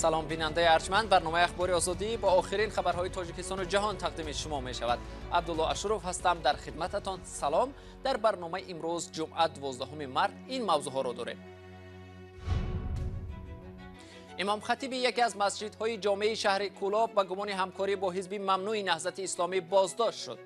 سلام بیننده ارجمند، برنامه اخباری آزادی با آخرین خبرهای تاجیکستان و جهان تقدیم شما می شود. عبدالله اشرف هستم در خدمتتان. سلام. در برنامه امروز جمعه 12 مارس این موضوع ها را داریم. امام خطیب یکی از مسجدهای جامع شهر کولاب به گمان همکاری با حزب ممنوع نهضت اسلامی بازداشت شد.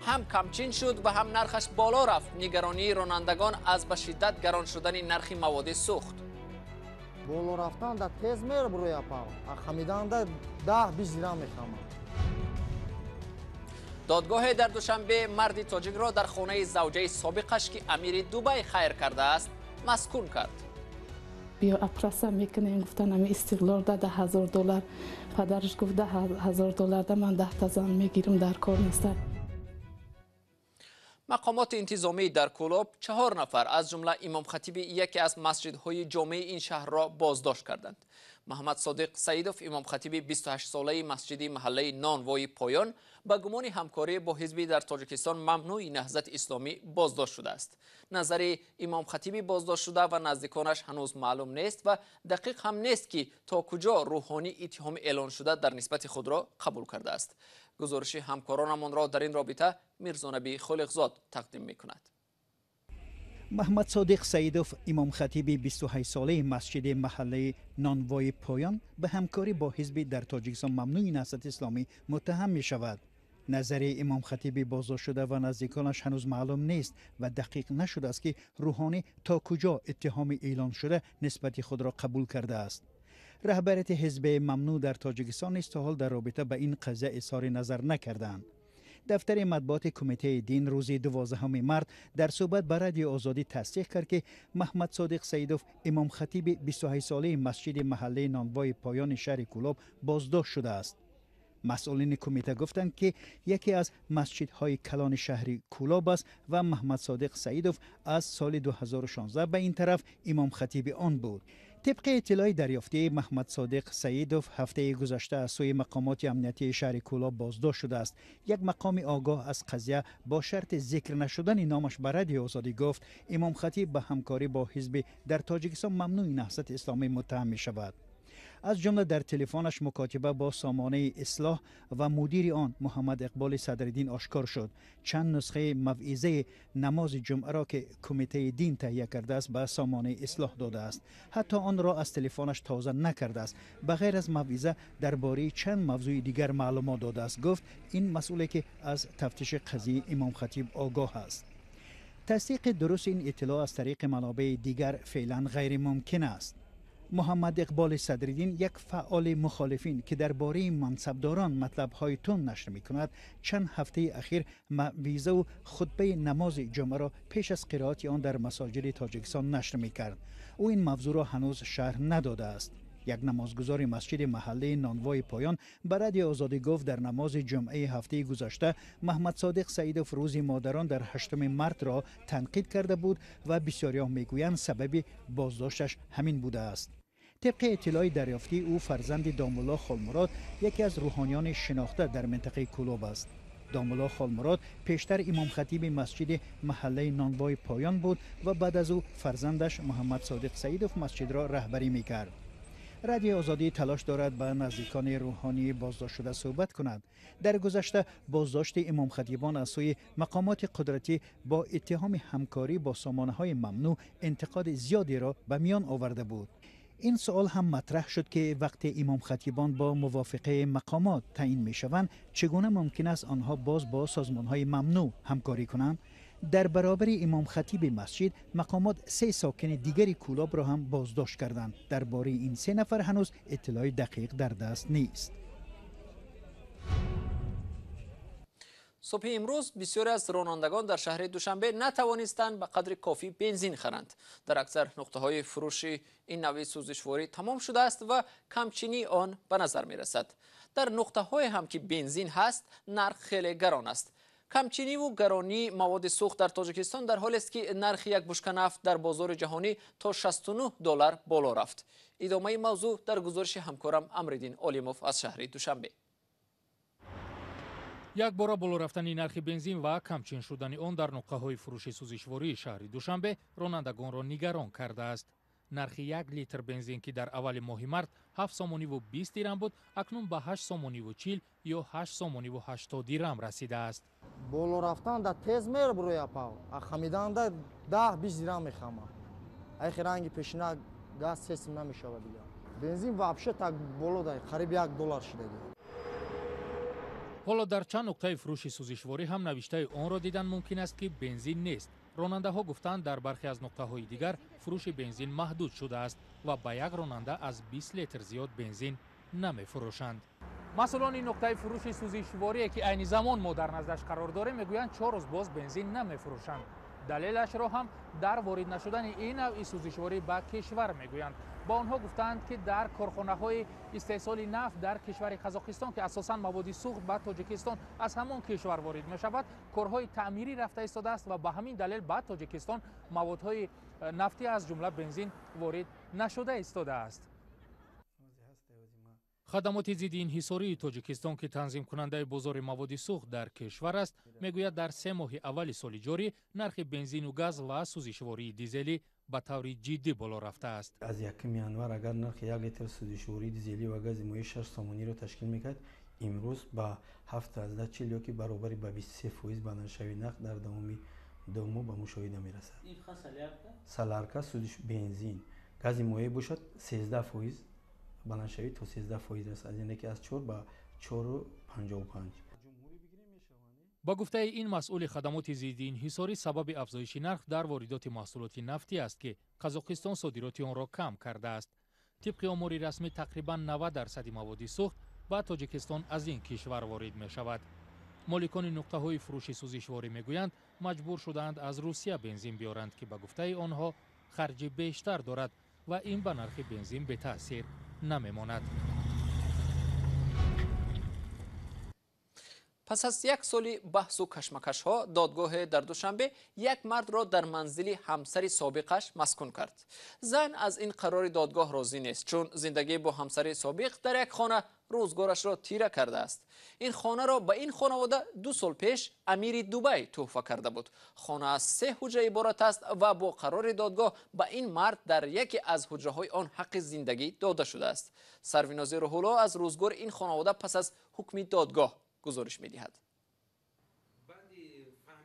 هم کمچین شد و هم نرخش بالا رفت. نگرانی رانندگان از به شدت گران شدن نرخ مواد سوخت. بالا رفتن در تیز میره بروی اپا خمیدن در 10-20 لira میخوامن. دادگاه در دوشنبه مرد تاجیک را در خانه زوجه سابقش که امیر دبی خیر کرده است مسکون کرد. بیا اپراسا میکنیم، گفتن امی استقلال ده $10,000. پدرش گفت $10,000 من 10 زن میگیرم در کار نیست. مقامات انتظامی در کولاب 4 نفر از جمله امام خطیب یکی از مسجدهای جامع این شهر را بازداشت کردند. محمد صادق سیدوف امام خطیب 28 ساله مسجد محله نانوای پایان به گمان همکاری با حزبی در تاجیکستان ممنوع نهضت اسلامی بازداشت شده است. نظر امام خطیب بازداشت شده و نزدیکانش هنوز معلوم نیست و دقیق هم نیست که تا کجا روحانی اتهام اعلان شده در نسبت خود را قبول کرده است. گزارش همکارانمان را در این رابطه میرزانبی خالقزاد تقدیم میکند. محمد صادق سیدوف امام خطیب 28 ساله مسجد محله نانوای پایان به همکاری با حزب در تاجیکستان ممنوع نهضت اسلامی متهم می شود. نظر امام خطیب بازداشت شده و نزدیکانش هنوز معلوم نیست و دقیق نشده است که روحانی تا کجا اتهام اعلان شده نسبت خود را قبول کرده است. رهبریت حزب ممنوع در تاجیکستان نیز تا حال در رابطه به این قضیه اظهار نظر نکردند. دفتر مطبوعات کمیته دین روز 12 مارس در صحبت با رادیو آزادی تصدیق کرد که محمد صادق سیدوف امام خطیب 28 ساله مسجد محله نانوای پایان شهر کولاب بازداشت شده است. مسئولین کمیته گفتند که یکی از مسجدهای کلان شهر کولاب است و محمد صادق سیدوف از سال 2016 به این طرف امام خطیب آن بود. طبق اطلاع دریافتی محمد صادق سیدوف هفته گذشته از سوی مقامات امنیتی شهر کولاب بازداشت شده است. یک مقام آگاه از قضیه با شرط ذکر نشدن نامش به رادیو آزادی گفت امام خطیب به همکاری با حزب در تاجیکستان ممنوع نهضت اسلامی متهم می شود. از جمله در تلفنش مکاتبه با سامانه اصلاح و مدیر آن محمد اقبال صدرالدین آشکار شد چند نسخه موعظه نماز جمعه را که کمیته دین تهیه کرده است به سامانه اصلاح داده است. حتی آن را از تلفنش تازه نکرده است. بغیر از موعظه درباره چند موضوع دیگر معلومات داده است. گفت این مسئولی که از تفتیش قضیه امام خطیب آگاه است. تصدیق درست این اطلاع از طریق منابع دیگر فعلا غیر ممکن است. محمد اقبال صدرالدین یک فعال مخالفین که درباره منصبداران مطلب‌های تند نشر می‌کند چند هفته اخیر موعظه و خطبه نماز جمعه را پیش از قرائت آن در مساجد تاجیکستان نشر می‌کرد. او این موضوع را هنوز شرح نداده است. یک نمازگزار مسجد محله نانوای پایان به رادیو آزادی گفت در نماز جمعه هفته گذشته محمد صادق سیدوف روز مادران در 8 مارس را تنقید کرده بود و بسیاری‌ها میگویند سبب بازداشتش همین بوده است. طبق اطلاع دریافتی او فرزند دامالله خالمراد یکی از روحانیان شناخته در منطقه کولاب است. دامالله خالمراد پیشتر امام خطیب مسجد محله نانوای پایان بود و بعد از او فرزندش محمد صادق سیدوف مسجد را رهبری میکرد. رادیو آزادی تلاش دارد با نزدیکان روحانی بازداشت شده صحبت کند. در گذشته بازداشت امام خطیبان از سوی مقامات قدرتی با اتهام همکاری با سامانه‌های ممنوع انتقاد زیادی را به میان آورده بود. این سوال هم مطرح شد که وقتی امام خطیبان با موافقه مقامات تعیین می‌شوند چگونه ممکن است آنها باز با سازمان‌های ممنوع همکاری کنند؟ در برابر امام خطیب مسجد مقامات 3 ساکن دیگری کولاب را هم بازداشت کردند. درباره این 3 نفر هنوز اطلاع دقیق در دست نیست. صبح امروز بسیاری از رانندگان در شهر دوشنبه نتوانستند به قدر کافی بنزین خرند. در اکثر نقطه‌های فروش این نوع سوزشواری تمام شده است و کمچینی آن به نظر می رسد. در نقطه‌های هم که بنزین هست نرخ خیلی گران است. کمچینی و گرانی مواد سوخت در تاجیکستان در حالی است که نرخ یک بشکه نفت در بازار جهانی تا $69 بالا رفت. ادامه موضوع در گزارش همکارم امردین علیموف از شهر دوشنبه. یک بار بالا رفتن نرخ بنزین و کمچین شدن آن در نقطه‌های فروش سوزشواری شهر دوشنبه رانندگان را نگران کرده است. нархи 1 литр бензин ки дар аввали моҳи март 7 сомониву 20 дирам буд, акнун ба 8 сомониву 40 ё 8 сомониву 80 дирам расидааст. боло рафтанда тез мер буроя пав хамиданда 10-20 дирам мехама айхи ранги пешина газ сесим намешава дига бензин вообще так боло дай қариб $1 шуда дига. ҳоло дар чанд нуқтаи фурӯши сӯзишворӣ ҳам навиштаи онро дидан мумкин аст ки бензин нест. ронандаҳо гуфтанд дар бархе аз нуқтаҳои дигар фурӯши бензин маҳдуд шудааст ва ба як ронанда аз 20 литр зиёд бензин намефурӯшанд. масъулони нуқтаи фурӯши сӯзишворие ки айни замон мо дар наздаш қарор дорем мегӯянд 4 рӯз боз бензин намефурӯшанд. далелашро ҳам дар ворид нашудани ин навъи сӯзишворӣ ба кишвар мегӯянд. ба онҳо гуфтанд ки дар корхонаҳои истеҳсоли нафт дар кишвари қазоқистон ки асосан маводи суғд ба тоҷикистон аз ҳамон кишвар ворид мешавад, корҳои таъмирӣ рафта истодааст ва ба ҳамин далел ба тоҷикистон маводҳои нафтӣ аз ҷумла бензин ворид нашуда истодааст. хадамоти зидди инҳисории тоҷикистон ки танзимкунандаи бозори маводи суғд дар кишвар аст мегӯяд дар 3 моҳи аввали соли ҷорӣ нархи бензину газ ва сӯзишвории дизелӣ ба таври ҷиддӣ боло рафтааст. аз 1 январ агар нархи 1 литр сӯзишвории дизелӣ ва гази моеъ 6 сомониро ташкил мекард, имрӯз ба 740 ёки баробари ба 23% баландшавии нарх дар давоми 2 моҳ ба мушоҳида мерасад. солярка сӯзиш бензин гази моеъ бошад 13% баландшавӣ то 13% аст, аз яне ки аз 4 ба 4.55. ба гуфтаи ин масъули хадамоти зидди инҳисорӣ сабаби афзоиши нарх дар воридоти маҳсулоти нафтӣ аст ки қазоқистон содироти онро кам кардааст. тибқи омори расмӣ тақрибан 90% маводи суғд ба тоҷикистон аз ин кишвар ворид мешавад. моликони нуқтаҳои фурӯши сӯзишворӣ мегӯянд маҷбур шудаанд аз русия бензин биёранд ки ба гуфтаи онҳо харҷи бештар дорад ва ин ба нархи бензин бетаъсир намемонад. пас аз як соли баҳсу кашмакашҳо додгоҳе дар душанбе як мардро дар манзили ҳамсари собиқаш маскун кард. зан аз ин қарори додгоҳ розӣ нест, чун зиндагӣ бо ҳамсари собиқ дар як хона рӯзгорашро тира кардааст. ин хонаро ба ин хонавода 2 сол пеш амири Дубай туҳфа карда буд. хона аз 3 ҳуҷра иборат аст ва бо қарори додгоҳ ба ин мард дар яке аз ҳуҷраҳои он ҳаққи зиндагӣ дода шудааст. сарвинози рӯҳулло аз рӯзгори ин хонавода пас аз ҳукми додгоҳ гузориш медиҳад.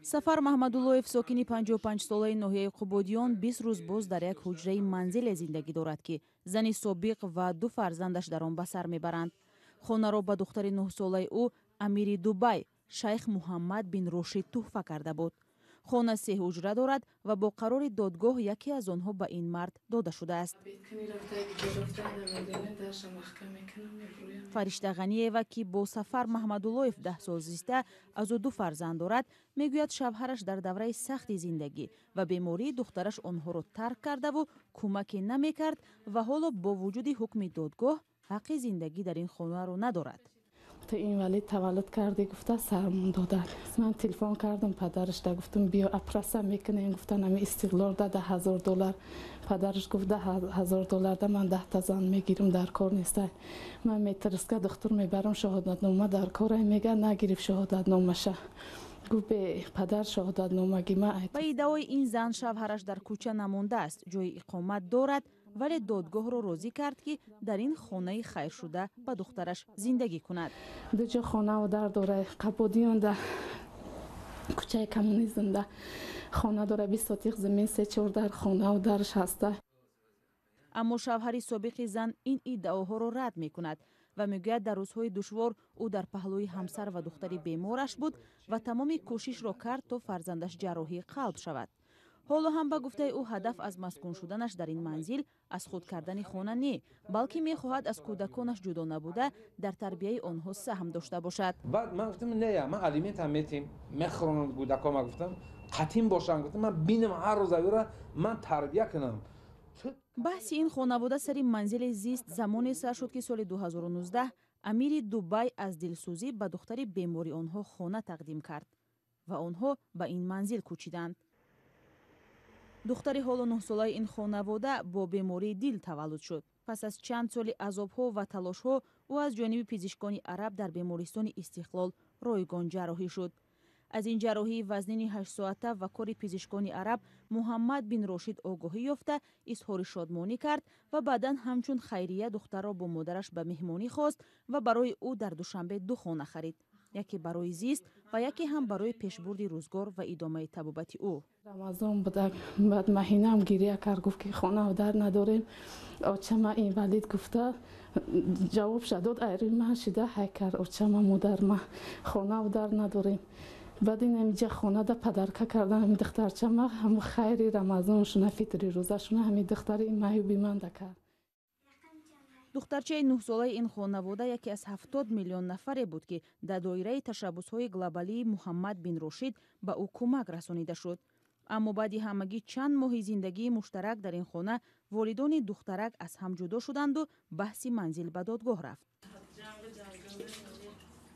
сафар маҳмадуллоев сокини 55 солаи ноҳияи қубодиён 20 рӯз боз дар як ҳуҷраи манзиле зиндагӣ дорад ки зани собиқ ва 2 фарзандаш дар он ба сар мебаранд. хонаро ба духтари 9 солаи ӯ амири Дубай шайх Муҳаммад бин Рошид туҳфа карда буд. хона 3 ҳуҷра дорад ва бо қарори додгоҳ яке аз онҳо ба ин мард дода шудааст. фаришта Ғаниева ки бо Сафар Маҳмадуллоев 10 сол зиста аз ӯ 2 фарзанд дорад, мегӯяд шавҳараш дар давраи сахти зиндагӣ ва бемории духтараш онҳоро тарк кардаву кӯмаке намекард ва ҳоло бо вуҷуди ҳукми додгоҳ ҳаққи зиндагӣ дар ин хонаро надорад. تو این ولی تولد کردی گفته سرمون دادن. من تلفن کردم پدرش دا گفتم بیا اپراسا میکنیم، گفتن همین استقلال ده $1000. پدرش گفت $10,000 ده من 10 تا زن میگیرم در کار نیست. من میترس که دکتر میبرم شهادت نامه در کار میگه نگیریم شهادت نامشه. گفت به پدر شهادت نامه گیمه. با ایده‌های این زن شوهرش در کوچه نمونده است، جای اقامت دارد. ولی دادگاه رو راضی کرد که در این خانه خیر شده با دخترش زندگی کند. دو جا خانه و در داره قبودیان در کوچه کمونیسم ده خانه داره 20 سوتیق زمین 3-4 در خانه و درش هسته. اما شوهر سابق زن این ادعاها رو رد میکند و میگوید در روزهای دشوار او در پهلوی همسر و دختری بیمارش بود و تمام کوشش را کرد تا فرزندش جراحی قلب شود. حالا هم با گفته او هدف از مسکون شدنش در این منزل از خود کردن خانه نه، بلکه میخواهد از کودکانش جدا نبوده در تربیت آنها سهم داشته باشد. بعد من گفتم نه، من الیمنت هم میتیم میخورم کودکام، من گفتم قطیم باشم، گفتم من بینم هر روز را من تربیت کنم. بحث این خانواده سری منزل زیست زمانی سر شد که سال 2019 امیر دبی از دلسوزی به دختری بیماری آنها خانه تقدیم کرد و آنها به این منزل کوچیدند. دختری حالا 9 ساله این خانواده با بیماری دل تولد شد. پس از چند سال عذاب‌ها و تلاش‌ها او از جانب پزشکان عرب در بیمارستان استقلال رایگان جراحی شد. از این جراحی وزنین 8 ساعته و کار پزشکان عرب محمد بن راشد آگاهی یافته اظهار شادمانی کرد و بعداً همچون خیریه دختر را با مادرش به مهمانی خواست و برای او در دوشنبه 2 خانه خرید. یکی برای زیست و یکی هم برای پیشبرد روزگار و ادامه طبابت او. رمضان بود، بعد مهینه هم گریه کرد، گفت که خانه و در نداریم. آچما این ولید گفته جواب شد ایری من شده هیکر آچما مادر ما خانه و در نداریم. بعد این اینجا خانه دا پدرکه کردن همین دخترچه ما هم خیری رمضانشون فطری روزشون همین دختر این مایو بیمانده کرد. دخترچه 9 ساله این خانواده یکی از 70 میلیون نفره بود که در دایره تشبس‌های گلوبالی محمد بن راشد به او کمک رسانیده شد. اما بعد همگی چند ماه زندگی مشترک در این خانه والدان دخترک از هم جدا شدند و بحث منزل به دادگاه رفت.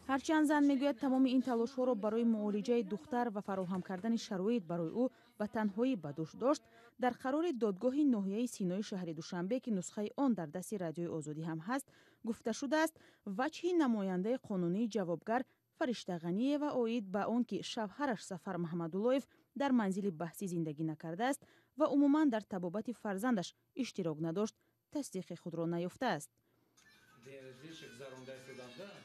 هرچند زن میگوید تمام این تلاش‌ها را برای معالجه دختر و فراهم کردن شرایط برای او به تنهایی به دوش داشت، در قرار دادگاه ناحیه سینای شهر دوشنبه که نسخه آن در دست رادیوی آزادی هم هست گفته شده است وجه نماینده قانونی جوابگر فرشته غنیه و عاید به آن که شوهرش سفر محمداللهیف در منزل بحثی زندگی نکرده است و عموما در طبابت فرزندش اشتراک نداشت تصدیق خود را نیافته است.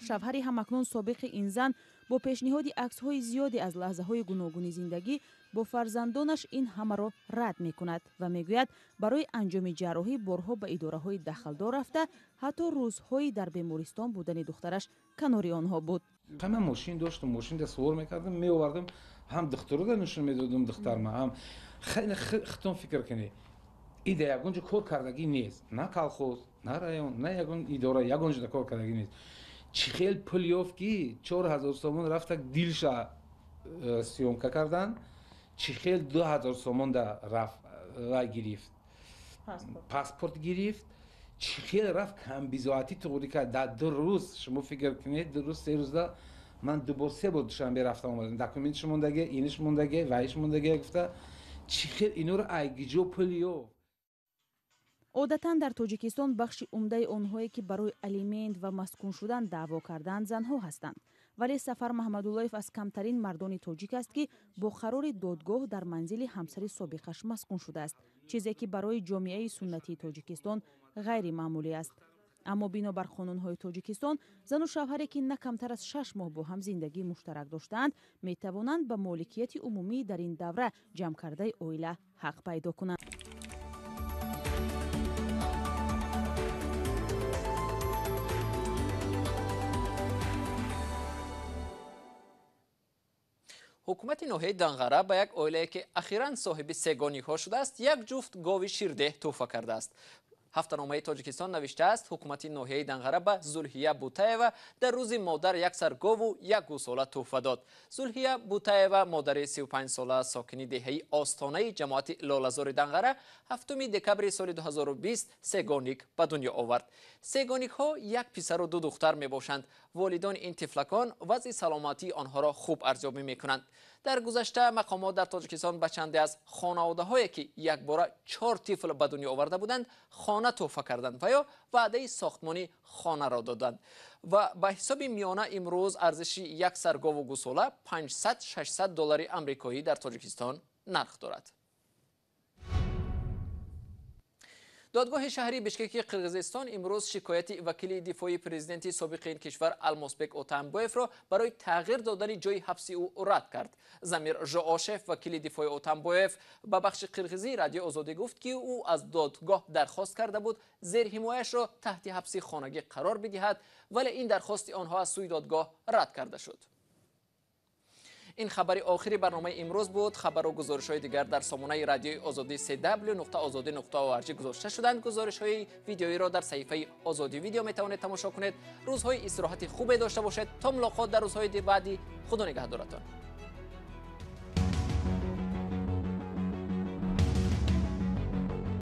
شوهری همکنون سابق این زن با پیشنهاد عکس‌های زیادی از لحظه‌های گوناگون زندگی با فرزندانش این همه را رد می‌کند و می‌گوید برای انجام جراحی بارها به اداره‌های دخلدار رفته، حتی روزهایی در بیمارستان بودن دخترش کنار آنها بود. من ماشین داشتم، ماشین سوار می‌کردم، می‌آوردم، هم دختر رو نشون می‌دادم دختر ما هم خیلی خودتون فکر کنید این در یگونجا کار کردگی نیست، نه کالخوز، نه رایون، نه یگون اداره یگونجا کار کردگی نیست. چی خیلی پول یافت که 4000 سومون رفت دیلش سیومکا کردن، چی خیلی 2000 سومون رفت و گرفت پاسپورت گرفت، چی خیلی رفت کم بیزاتی طوری که در 2 روز شما فکر کنید 2 روز 3 روز من 2 بار 3 بار دوشنبه رفتم اومدم، دکومنتش موندگی، اینش موندگی، وایش موندگی، گفته چی خیلی اینا رو ایگیجو پولیو. عادتاً در تاجیکستان بخش عمده آنهایی که برای الیمنت و مسکون شدن دعوا کردند زنها هستند، ولی سفر محمداللهیف از کمترین مردان تاجیک است که با قرار دادگاه در منزل همسر سابقش مسکون شده است، چیزی که برای جامعه سنتی تاجیکستان غیر معمولی است. اما بنابر قانون‌های تاجیکستان زن و شوهری که نه کمتر از 6 ماه با هم زندگی مشترک داشتند می توانند به مالکیت عمومی در این دوره جمع کرده عائله حق پیدا کنند. حکومت ناحیه دنغره به یک عائله که اخیراً صاحب سگانی‌ها شده است یک جفت گاو شیرده تحفه کرده است. هفته‌نامه تاجیکستان نوشته است حکومت ناحیه دنغره به زلحیه بوتایوا در روز مادر یک سر گاو و یک گوساله تحفه داد. زلحیه بوتایوا مادر 35 ساله ساکن دهه آستانه جماعت لاله‌زار دنغره 7 دکبر سال 2020 سگانیک به دنیا آورد. سگانیک ها یک پسر و 2 دختر می باشند. والدان این طفلکان وضع سلامتی آنها را خوب ارزیابی می کنند. در گذشته مقامات در تاجیکستان به چندی از خانواده هایی که یک باره 4 طفل به دنیا آورده بودند خانه تحفه کردند و یا وعده ساختمانی خانه را دادند و به حساب میانه امروز ارزش یک سر گاو و گوساله 500-600 دلار آمریکایی در تاجیکستان نرخ دارد. دادگاه شهری بشکک قرقیزستان امروز شکایت وکیل دفاعی پرزیدنت سابق این کشور المازبک اوتانبایف را برای تغییر دادن جای حبس او رد کرد. زمیر ژائاشف وکیل دفاع اوتانبایف به بخش قرقیزی رادیو آزادی گفت که او از دادگاه درخواست کرده بود زیر حمایش را تحت حبس خانگی قرار بدهد، ولی این درخواست آنها از سوی دادگاه رد کرده شد. این خبر آخری برنامه امروز بود. خبر و گزارش های دیگر در سامانه رادیوی آزادی www.azadi.org گذاشته شدند. گزارش های ویدیویی را در صفحه آزادی ویدیو می توانید تماشا کنید. روزهای استراحت خوبی داشته باشید تا ملاقات در روزهای بعدی. خدا نگهدارتان.